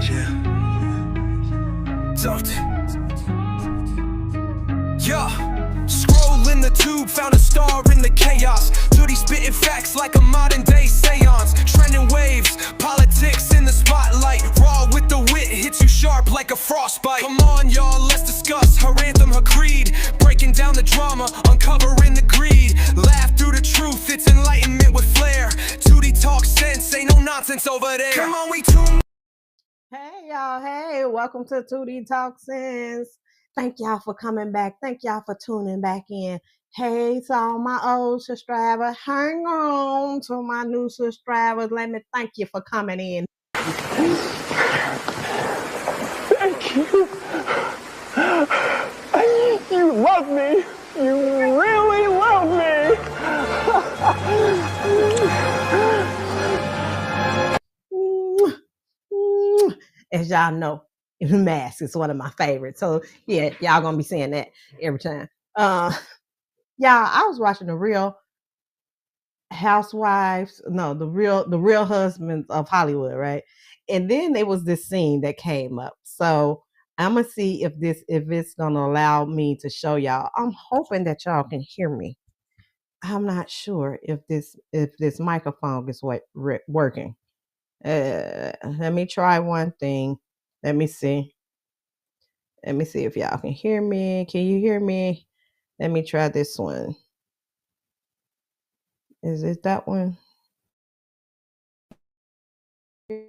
Yeah. Don't. Yeah. Scroll in the tube, found a star in the chaos. Duty spitting facts like a modern day seance. Trending waves, politics in the spotlight. Raw with the wit, hits you sharp like a frostbite. Come on, y'all, let's discuss her anthem, her creed. Breaking down the drama, uncovering the greed. Laugh through the truth, it's enlightenment with flair. Duty talk sense, ain't no nonsense over there. Come on, we tune. Hey y'all, hey, welcome to 2D Talk Sense. Thank y'all for coming back. Thank y'all for tuning back in. Hey, to all my old subscribers, hang on to my new subscribers. Let me thank you for coming in. Thank you. You love me. You really love me. As y'all know, Mask is one of my favorites. So yeah, y'all gonna be saying that every time. Yeah, I was watching the Real Housewives, no, the Real Husbands of Hollywood, right? And then there was this scene that came up. So I'm gonna see if it's gonna allow me to show y'all. I'm hoping that y'all can hear me. I'm not sure if this microphone is working. Let me try one thing. Let me see. Let me see if y'all can hear me. Can you hear me? Let me try this one. Is it that one? Can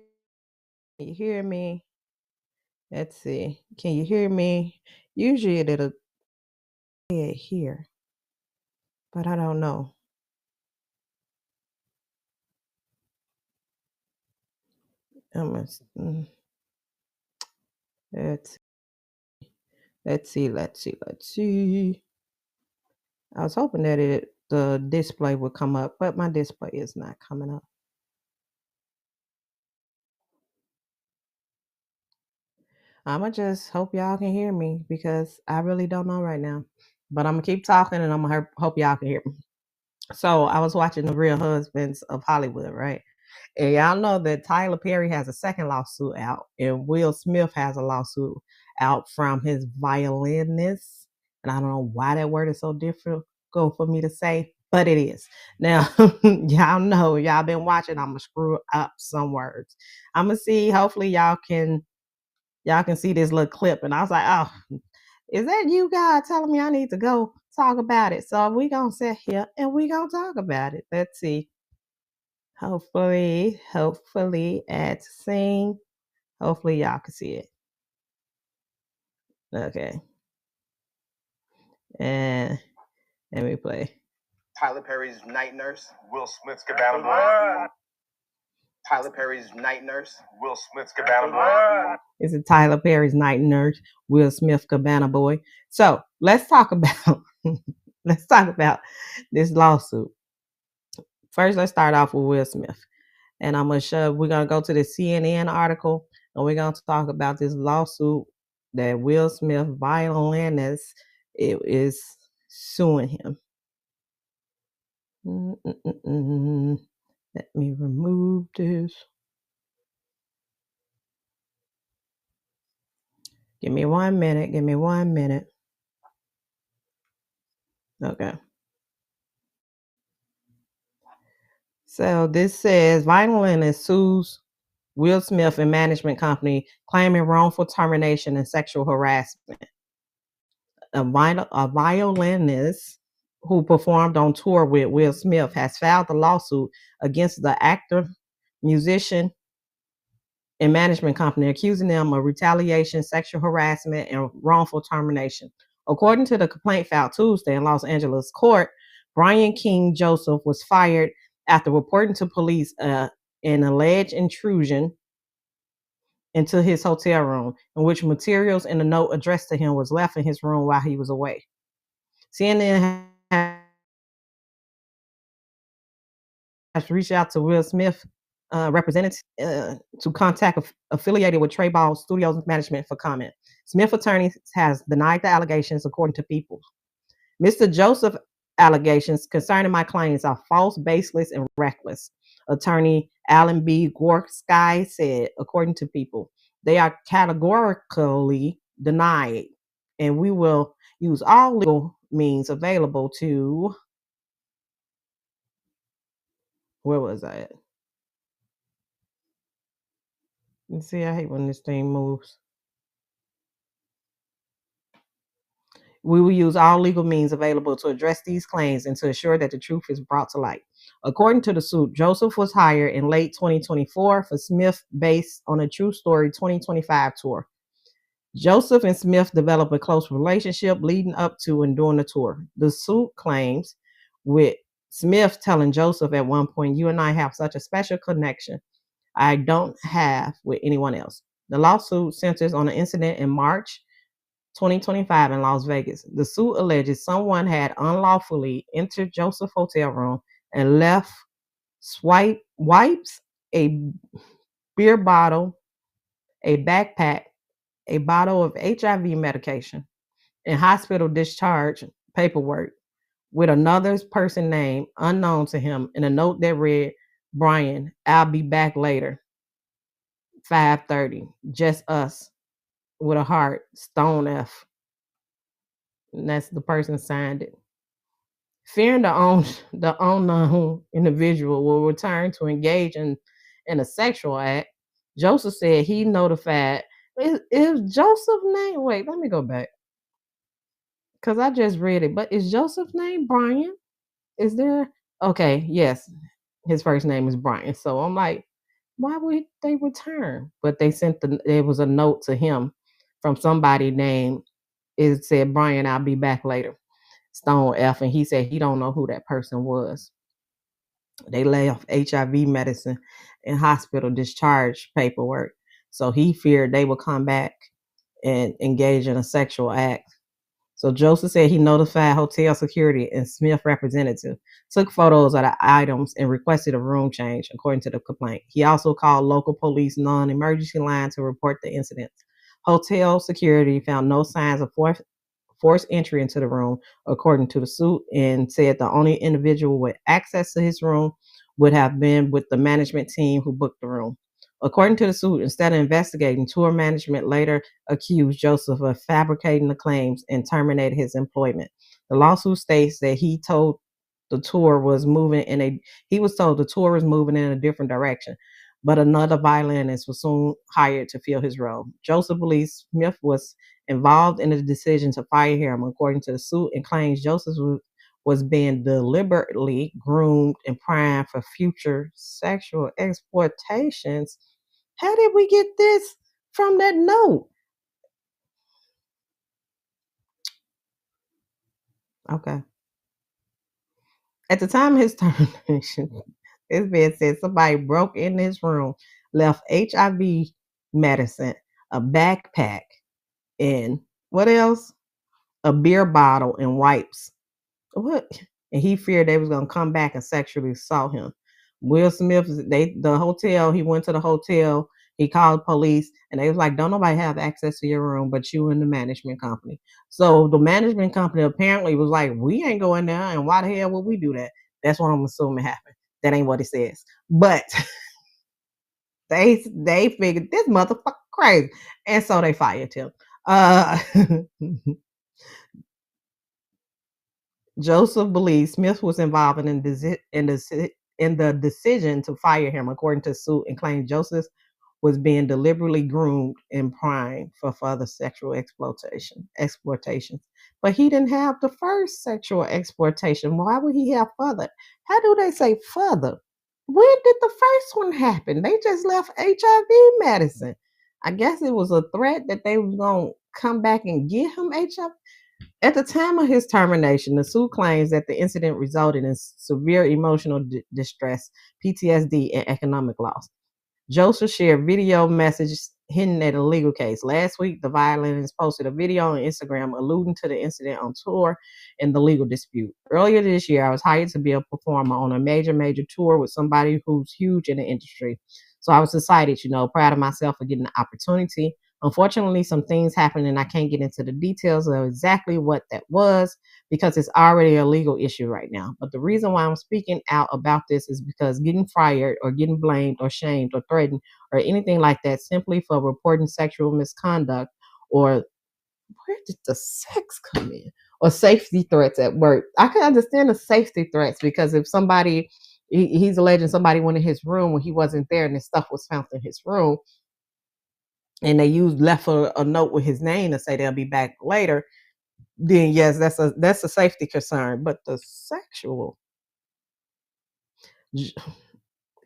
you hear me? Let's see. Can you hear me? Usually it'll say it here, but I don't know. Let's see. I was hoping that the display would come up, but my display is not coming up. I'ma just hope y'all can hear me because I really don't know right now. But I'm gonna keep talking and I'm gonna hope y'all can hear me. So I was watching The Real Husbands of Hollywood, right? And y'all know that Tyler Perry has a second lawsuit out, and Will Smith has a lawsuit out from his violinist. And I don't know why that word is so difficult for me to say, but it is. Now, y'all know, y'all been watching, I'm gonna screw up some words. I'm gonna see, hopefully y'all can see this little clip. And I was like, oh, is that you guys telling me I need to go talk about it? So we gonna sit here and we gonna talk about it. Let's see. Hopefully add to sing. Hopefully y'all can see it. Okay. And let me play. Tyler Perry's Night Nurse. Will Smith's Cabana Boy. Tyler Perry's Night Nurse. Will Smith's Cabana Boy. Is it Tyler Perry's Night Nurse? Will Smith Cabana Boy? So let's talk about this lawsuit. First, let's start off with Will Smith. And we're gonna go to the CNN article and we're gonna talk about this lawsuit that Will Smith violinist is suing him. Let me remove this. Give me 1 minute. Okay. So this says violinist sues Will Smith and management company claiming wrongful termination and sexual harassment. A violinist who performed on tour with Will Smith has filed a lawsuit against the actor, musician, and management company, accusing them of retaliation, sexual harassment, and wrongful termination. According to the complaint filed Tuesday in Los Angeles court, Brian King Joseph was fired after reporting to police an alleged intrusion into his hotel room, in which materials in a note addressed to him was left in his room while he was away. CNN has reached out to Will Smith representatives to contact affiliated with Trey Ball Studios management for comment. Smith attorney has denied the allegations, according to People. Mr. Joseph allegations concerning my claims are false, baseless, and reckless. Attorney Alan B. Gorski said, according to People, they are categorically denied, and we will use all legal means available to, where was I at? You see, I hate when this thing moves. We will use all legal means available to address these claims and to ensure that the truth is brought to light. According to the suit, Joseph was hired in late 2024 for Smith based on a True Story 2025 tour. Joseph and Smith developed a close relationship leading up to and during the tour. The suit claims, with Smith telling Joseph at one point, "You and I have such a special connection I don't have with anyone else." The lawsuit centers on an incident in March 2025 in Las Vegas. The suit alleges someone had unlawfully entered Joseph's hotel room and left wipes, a beer bottle, a backpack, a bottle of HIV medication, and hospital discharge paperwork with another person's name unknown to him in a note that read, "Brian, I'll be back later, 5:30, just us," with a heart, Stone F. And that's the person signed it. Fearing the unknown individual will return to engage in a sexual act, Joseph said he notified. Is Joseph's name? Wait, let me go back because I just read it. But is Joseph's name Brian? Is there? Okay, yes, his first name is Brian. So I'm like, why would they return? But they sent there was a note to him from somebody named. It said, "Brian, I'll be back later, Stone F," and he said he don't know who that person was. They left HIV medicine and hospital discharge paperwork. So he feared they would come back and engage in a sexual act. So Joseph said he notified hotel security and Smith representative, took photos of the items and requested a room change, according to the complaint. He also called local police non-emergency line to report the incident. Hotel security found no signs of forced entry into the room, according to the suit, and said the only individual with access to his room would have been with the management team who booked the room. According to the suit, instead of investigating, tour management later accused Joseph of fabricating the claims and terminated his employment. The lawsuit states that he was told the tour was moving in a different direction, but another violinist was soon hired to fill his role. Joseph believes Smith was involved in the decision to fire him, according to the suit, and claims Joseph was being deliberately groomed and primed for future sexual exploitations. How did we get this from that note? Okay. At the time of his termination, this man said somebody broke in his room, left HIV medicine, a backpack, and what else? A beer bottle and wipes. What? And he feared they was gonna come back and sexually assault him. Will Smith, he went to the hotel, he called police, and they was like, "Don't nobody have access to your room but you and the management company." So the management company apparently was like, "We ain't going there, and why the hell would we do that?" That's what I'm assuming happened. That ain't what it says. But they figured this motherfucker crazy. And so they fired him. Joseph believes Smith was involved in the decision to fire him, according to the suit, and claimed Joseph was being deliberately groomed and primed for further sexual exploitations. But he didn't have the first sexual exploitation. Why would he have further? How do they say further? When did the first one happen? They just left HIV medicine. I guess it was a threat that they was going to come back and get him HIV. At the time of his termination, the suit claims that the incident resulted in severe emotional distress, PTSD, and economic loss. Joseph shared video messages hinting at a legal case. Last week, the violinist posted a video on Instagram alluding to the incident on tour and the legal dispute. Earlier this year, I was hired to be a performer on a major tour with somebody who's huge in the industry. So I was excited, proud of myself for getting the opportunity. Unfortunately, some things happened, and I can't get into the details of exactly what that was because it's already a legal issue right now. But the reason why I'm speaking out about this is because getting fired or getting blamed or shamed or threatened or anything like that simply for reporting sexual misconduct, or where did the sex come in? Or safety threats at work. I can understand the safety threats because if somebody, he's alleging somebody went in his room when he wasn't there and his stuff was found in his room, and they left a note with his name to say they'll be back later, then yes, that's a safety concern. But the sexual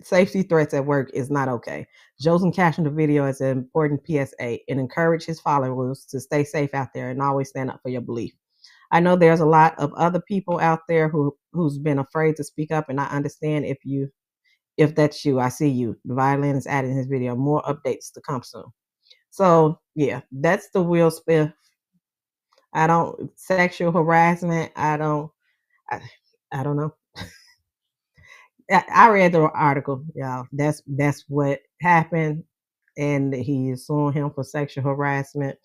safety threats at work is not okay. Joseph captioned the video as an important PSA and encouraged his followers to stay safe out there and always stand up for your belief. I know there's a lot of other people out there who's been afraid to speak up, and I understand if that's you. I see you. The violinist added in his video. More updates to come soon. So yeah, that's the Will Smith. I don't sexual harassment. I don't know. I read the article, y'all. That's what happened, and he is suing him for sexual harassment.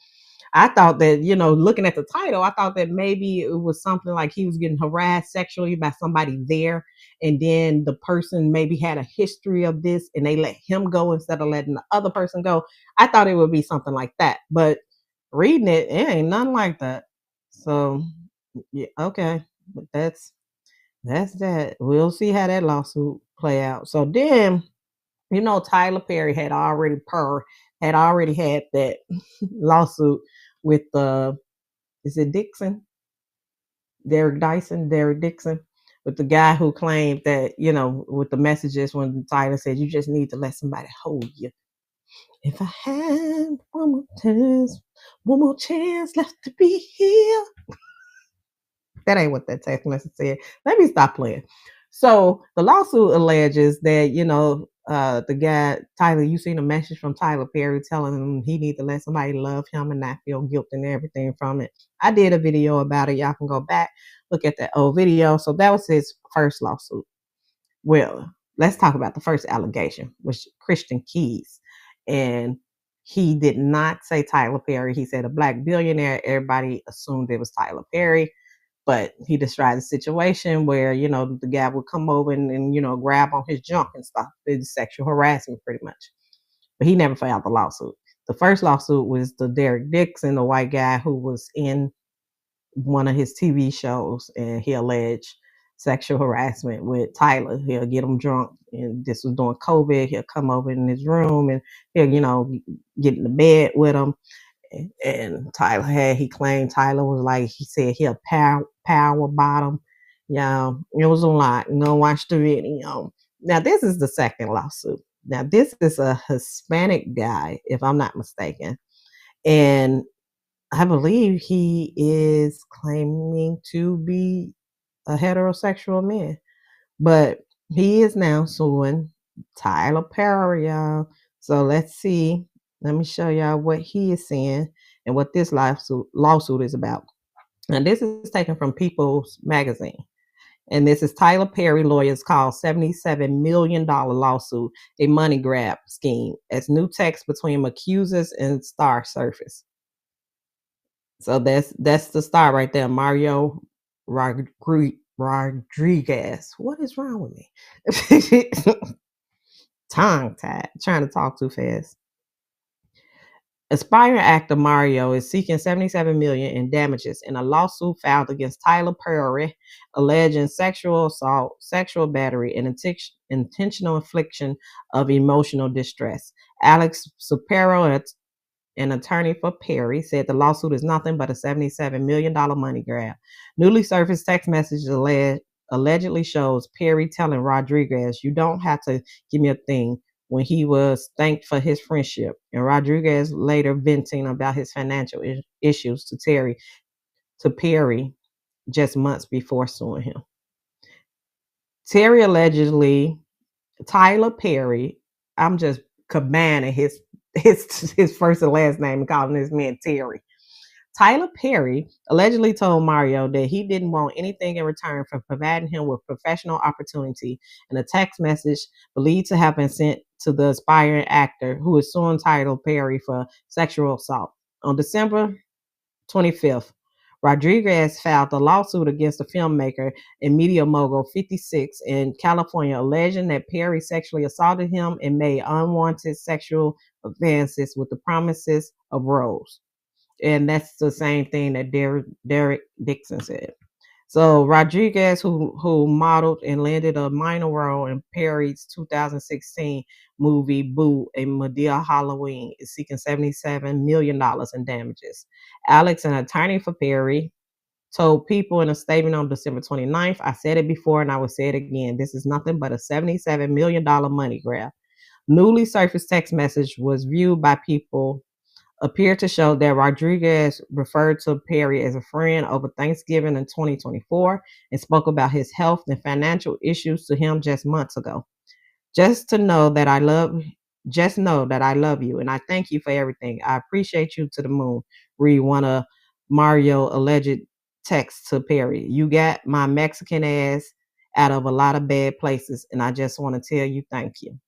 I thought that, looking at the title, I thought that maybe it was something like he was getting harassed sexually by somebody there, and then the person maybe had a history of this, and they let him go instead of letting the other person go. I thought it would be something like that, but reading it ain't nothing like that. So, yeah, okay, but that's that. We'll see how that lawsuit play out. So then, Tyler Perry had already had that lawsuit with is it Derek Dixon, with the guy who claimed that, with the messages when Tyler said, you just need to let somebody hold you. If I had one more chance left to be here. That ain't what that text message said. Let me stop playing. So the lawsuit alleges that, the guy, Tyler, you seen a message from Tyler Perry telling him he need to let somebody love him and not feel guilt and everything from it. I did a video about it. Y'all can go back, look at that old video. So that was his first lawsuit. Well, let's talk about the first allegation, which Christian Keys. And he did not say Tyler Perry. He said a black billionaire. Everybody assumed it was Tyler Perry. But he described a situation where, the guy would come over and grab on his junk and stuff. It's sexual harassment pretty much. But he never filed the lawsuit. The first lawsuit was the Derek Dixon, the white guy who was in one of his TV shows, and he alleged sexual harassment with Tyler. He'll get him drunk, and this was during COVID. He'll come over in his room and he'll, get in the bed with him. And he claimed Tyler was like, he said he'll power bottom. It was a lot. Go watch the video. Now, this is the second lawsuit. Now, this is a Hispanic guy, if I'm not mistaken. And I believe he is claiming to be a heterosexual man. But he is now suing Tyler Perry, y'all. So let's see. Let me show y'all what he is saying and what this lawsuit is about. And this is taken from People's Magazine. And this is Tyler Perry lawyers call $77 million lawsuit a money grab scheme as new text between accusers and star surface. So that's the star right there, Mario Rodriguez. What is wrong with me? Tongue tied, trying to talk too fast. Aspiring actor Mario is seeking $77 million in damages in a lawsuit filed against Tyler Perry, alleging sexual assault, sexual battery, and intentional infliction of emotional distress. Alex Supero, an attorney for Perry, said the lawsuit is nothing but a $77 million money grab. Newly surfaced text messages allegedly shows Perry telling Rodriguez, "You don't have to give me a thing," when he was thanked for his friendship, and Rodriguez later venting about his financial issues to Perry just months before suing him. Tyler Perry, I'm just combining his first and last name and calling this man Terry. Tyler Perry allegedly told Mario that he didn't want anything in return for providing him with professional opportunity, and a text message believed to have been sent to the aspiring actor who is suing Tyler Perry for sexual assault. On December 25th, Rodriguez filed a lawsuit against the filmmaker and media mogul 56 in California, alleging that Perry sexually assaulted him and made unwanted sexual advances with the promises of roles. And that's the same thing that Derek Dixon said. So Rodriguez, who modeled and landed a minor role in Perry's 2016 movie Boo, a Medea Halloween, is seeking $77 million in damages. Alex, an attorney for Perry, told People in a statement on December 29th, I said it before and I will say it again, this is nothing but a $77 million money grab. Newly surfaced text message was viewed by People appeared to show that Rodriguez referred to Perry as a friend over Thanksgiving in 2024 and spoke about his health and financial issues to him just months ago. Just know that I love you and I thank you for everything. I appreciate you to the moon. Read one of Mario alleged texts to Perry. You got my Mexican ass out of a lot of bad places and I just want to tell you thank you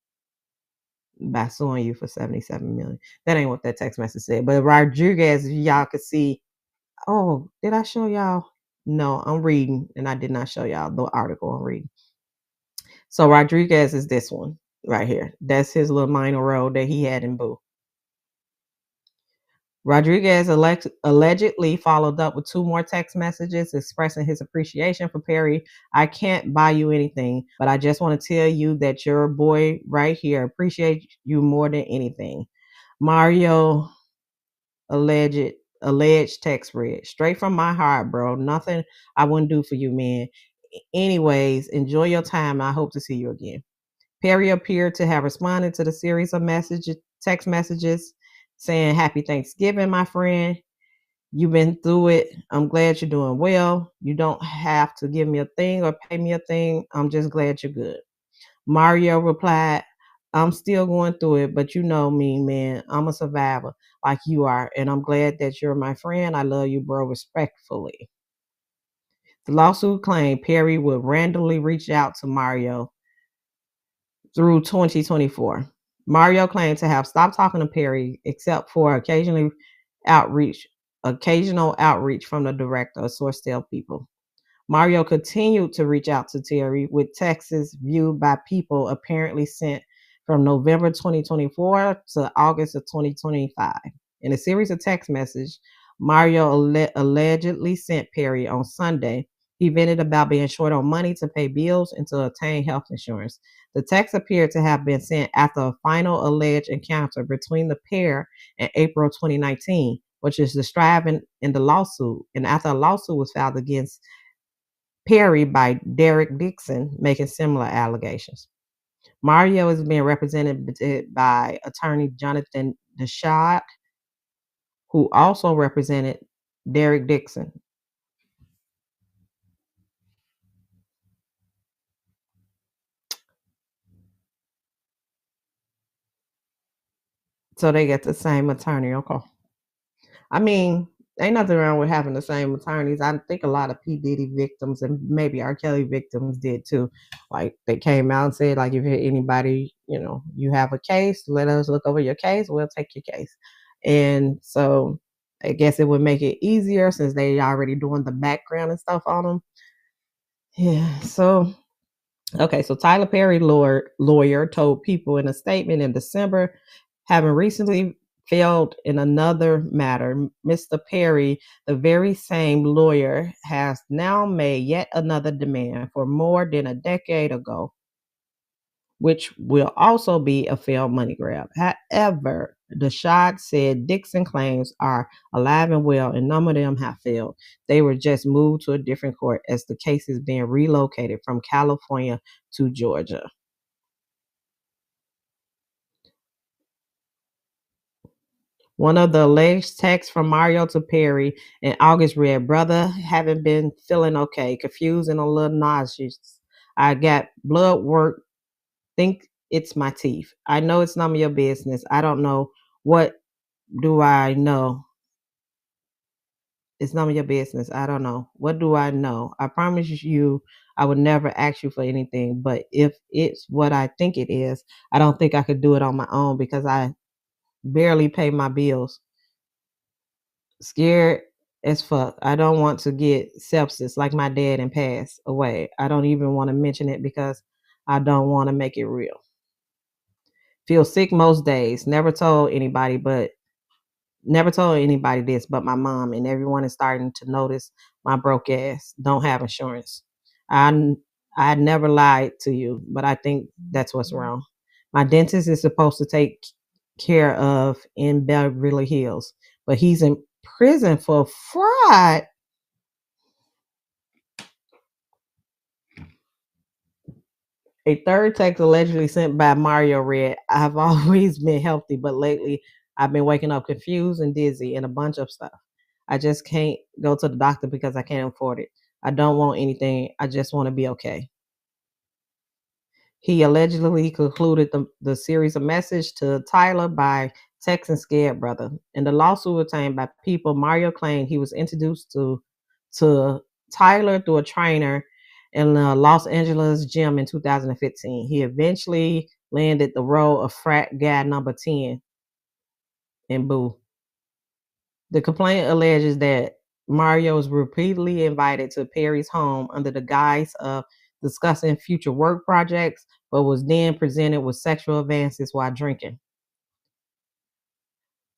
by suing you for $77 million. That ain't what that text message said. But Rodriguez, y'all could see. Oh, did I show y'all? No, I'm reading, and I did not show y'all the article I'm reading. So Rodriguez is this one right here. That's his little minor role that he had in Boo. Rodriguez allegedly followed up with 2 more text messages expressing his appreciation for Perry. I can't buy you anything, but I just want to tell you that your boy right here appreciates you more than anything. Mario alleged text read, straight from my heart, bro. Nothing I wouldn't do for you, man. Anyways, enjoy your time. I hope to see you again. Perry appeared to have responded to the series of text messages saying, Happy Thanksgiving, my friend. You've been through it. I'm glad you're doing well. You don't have to give me a thing or pay me a thing. I'm just glad you're good. Mario replied, I'm still going through it, but you know me, man. I'm a survivor like you are, and I'm glad that you're my friend. I love you, bro, respectfully. The lawsuit claimed Perry would randomly reach out to Mario through 2024. Mario claimed to have stopped talking to Perry except for occasional outreach from the director, a source tell People. Mario continued to reach out to Terry with texts viewed by People apparently sent from November 2024 to August of 2025. In a series of text messages Mario allegedly sent Perry on Sunday, he vented about being short on money to pay bills and to obtain health insurance. The text appeared to have been sent after a final alleged encounter between the pair in April 2019, which is described in the lawsuit, and after a lawsuit was filed against Perry by Derek Dixon, making similar allegations. Mario is being represented by attorney Jonathan Deschad, who also represented Derek Dixon. So they get the same attorney. Okay. I mean, ain't nothing wrong with having the same attorneys. I think a lot of P. Diddy victims and maybe R. Kelly victims did too. Like they came out and said, like, if anybody, you have a case, let us look over your case. We'll take your case. And so I guess it would make it easier since they already doing the background and stuff on them. Yeah. So, okay. So Tyler Perry lawyer told People in a statement in December, having recently failed in another matter, Mr. Perry, the very same lawyer, has now made yet another demand for more than a decade ago, which will also be a failed money grab. However, Deschad said Dixon claims are alive and well, and none of them have failed. They were just moved to a different court as the case is being relocated from California to Georgia. One of the alleged texts from Mario to Perry in August read, Brother, haven't been feeling okay, confused and a little nauseous. I got blood work, think it's my teeth. I know it's none of your business. I don't know. What do I know? It's none of your business. I don't know. What do I know? I promise you, I would never ask you for anything, but if it's what I think it is, I don't think I could do it on my own because I barely pay my bills. Scared as fuck. I don't want to get sepsis like my dad and pass away. I don't even want to mention it because I don't want to make it real. Feel sick most days. Never told anybody this but my mom, and everyone is starting to notice my broke ass. Don't have insurance. I never lied to you, but I think that's what's wrong. My dentist is supposed to take care of in Beverly Hills, but he's in prison for fraud. A third text allegedly sent by Mario read, I've always been healthy, but lately I've been waking up confused and dizzy and a bunch of stuff. I just can't go to the doctor because I can't afford it. I don't want anything. I just want to be okay. He allegedly concluded the series of message to Tyler by texting scared brother. In the lawsuit obtained by People, Mario claimed he was introduced to Tyler through a trainer in the Los Angeles gym in 2015. He eventually landed the role of frat guy number 10 in Boo. The complaint alleges that Mario was repeatedly invited to Perry's home under the guise of discussing future work projects, but was then presented with sexual advances while drinking.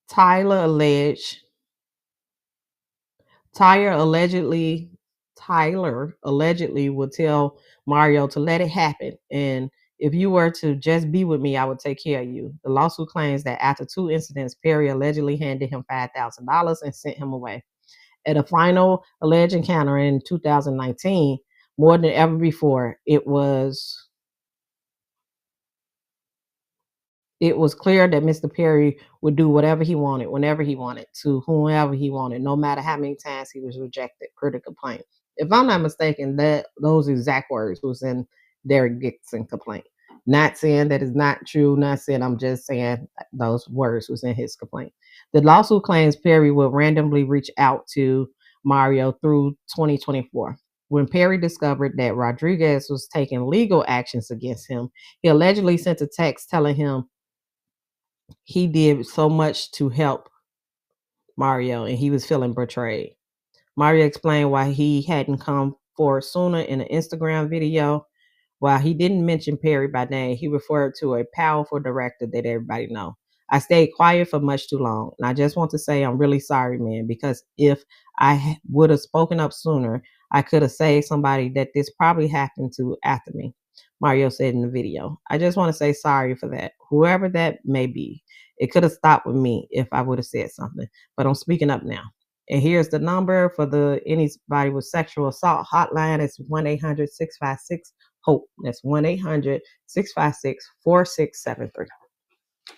Tyler allegedly would tell Mario to let it happen, and if you were to just be with me, I would take care of you. The lawsuit claims that after 2 incidents, Perry allegedly handed him $5,000 and sent him away. At a final alleged encounter in 2019, more than ever before, it was clear that Mr. Perry would do whatever he wanted, whenever he wanted, to whomever he wanted, no matter how many times he was rejected, per the complaint. If I'm not mistaken, that those exact words was in Derek Dixon complaint. Not saying that is not true, not saying, I'm just saying those words was in his complaint. The lawsuit claims Perry would randomly reach out to Mario through 2024. When Perry discovered that Rodriguez was taking legal actions against him, he allegedly sent a text telling him he did so much to help Mario and he was feeling betrayed. Mario explained why he hadn't come forward sooner in an Instagram video. While he didn't mention Perry by name, he referred to a powerful director that everybody know. I stayed quiet for much too long, and I just want to say I'm really sorry, man, because if I would have spoken up sooner, I could have saved somebody that this probably happened to after me, Mario said in the video. I just want to say sorry for that, whoever that may be. It could have stopped with me if I would have said something, but I'm speaking up now. And here's the number for the anybody with sexual assault hotline. It's 1-800-656-HOPE. That's 1-800-656-4673.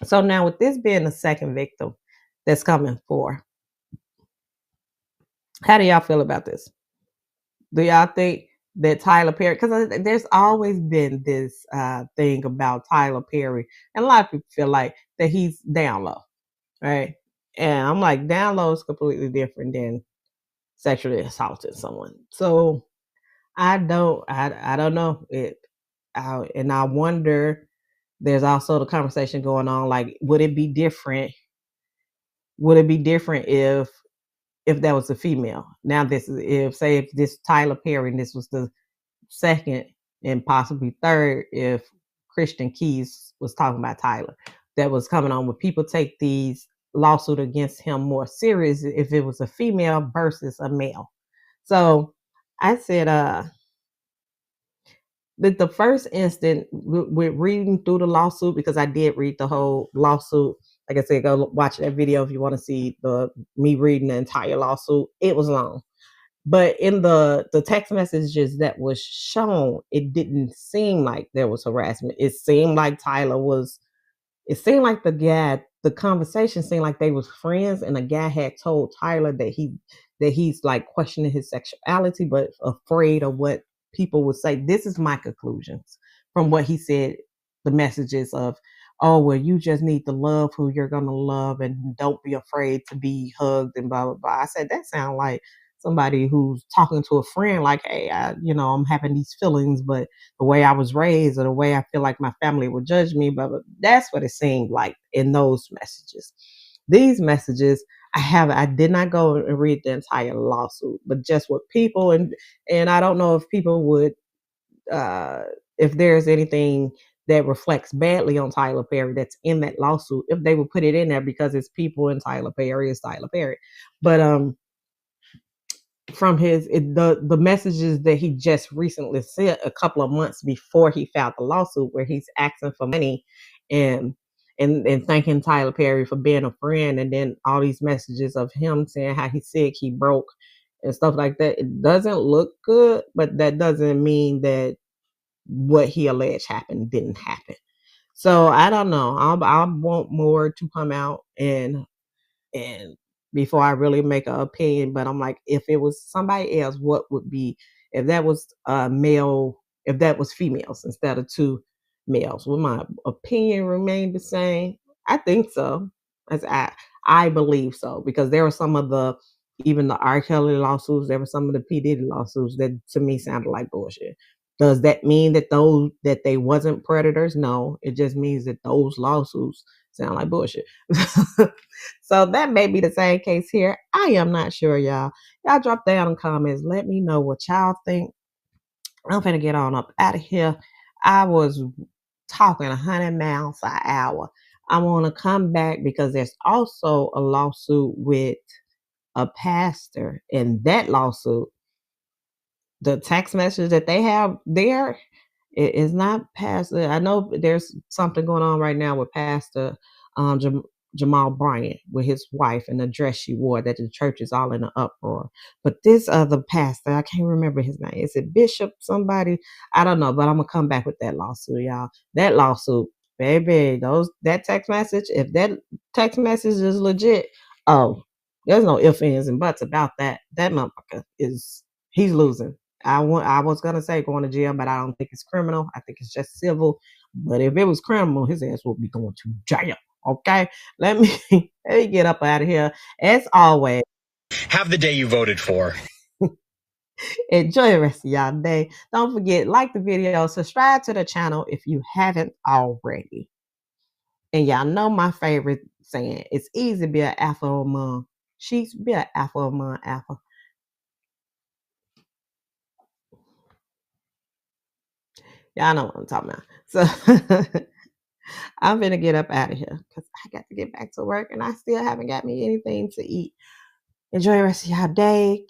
So now with this being the second victim that's coming for, how do y'all feel about this? Do y'all think that Tyler Perry, because there's always been this thing about Tyler Perry, and a lot of people feel like that he's down low, right? And I'm like, down low is completely different than sexually assaulting someone. So I don't know it. And I wonder, there's also the conversation going on, like, would it be different if that was a female? Now this is, if this Tyler Perry and this was the second and possibly third, if Christian Keys was talking about Tyler, that was coming on, would people take these lawsuit against him more serious if it was a female versus a male? So I said, the first instant with reading through the lawsuit, because I did read the whole lawsuit. Like I said, go watch that video if you want to see me reading the entire lawsuit. It was long. But in the text messages that was shown, it didn't seem like there was harassment. It seemed like the conversation seemed like they was friends, and the guy had told Tyler that he's like questioning his sexuality, but afraid of what people would say. This is my conclusions from what he said. The messages of, oh, well, you just need to love who you're gonna love, and don't be afraid to be hugged and blah blah blah. I said that sounds like somebody who's talking to a friend like, hey, I'm having these feelings, but the way I was raised or the way I feel like my family would judge me, but that's what it seemed like in those messages. These messages, I did not go and read the entire lawsuit, but just what people, and I don't know if people would, if there's anything that reflects badly on Tyler Perry that's in that lawsuit, if they would put it in there, because it's people and Tyler Perry is Tyler Perry. But from the messages that he just recently sent a couple of months before he filed the lawsuit, where he's asking for money and thanking Tyler Perry for being a friend, and then all these messages of him saying how he's sick, he broke, and stuff like that. It doesn't look good, but that doesn't mean that what he alleged happened didn't happen. So I don't know. I want more to come out and before I really make an opinion. But I'm like, if it was somebody else, what would be, if that was male, if that was females instead of two males, would my opinion remain the same? I think so. As I believe so, because there were some of the, even the R. Kelly lawsuits, there were some of the P. Diddy lawsuits that to me sounded like bullshit. Does that mean that they wasn't predators? No, it just means that those lawsuits sound like bullshit. So that may be the same case here. I am not sure, y'all. Y'all drop down in comments. Let me know what y'all think. I'm finna get on up out of here. I was talking 100 miles an hour. I want to come back because there's also a lawsuit with a pastor. In that lawsuit, the text message that they have there, it is not Pastor. I know there's something going on right now with Pastor Jamal Bryant with his wife and the dress she wore, that the church is all in an uproar. But this other pastor, I can't remember his name. Is it Bishop somebody? I don't know, but I'm going to come back with that lawsuit, y'all. That lawsuit, baby, that text message, if that text message is legit, oh, there's no ifs, ands, and buts about that. That motherfucker he's losing. I was gonna say going to jail, but I don't think it's criminal. I think it's just civil. But if it was criminal, his ass would be going to jail. Okay, let me get up out of here. As always, have the day you voted for. Enjoy the rest of y'all day. Don't forget, like the video, subscribe to the channel if you haven't already. And y'all know my favorite saying: it's easy to be an alpha among sheets, be an alpha among alpha. Y'all know what I'm talking about. So I'm gonna get up out of here because I got to get back to work and I still haven't got me anything to eat. Enjoy the rest of y'all day.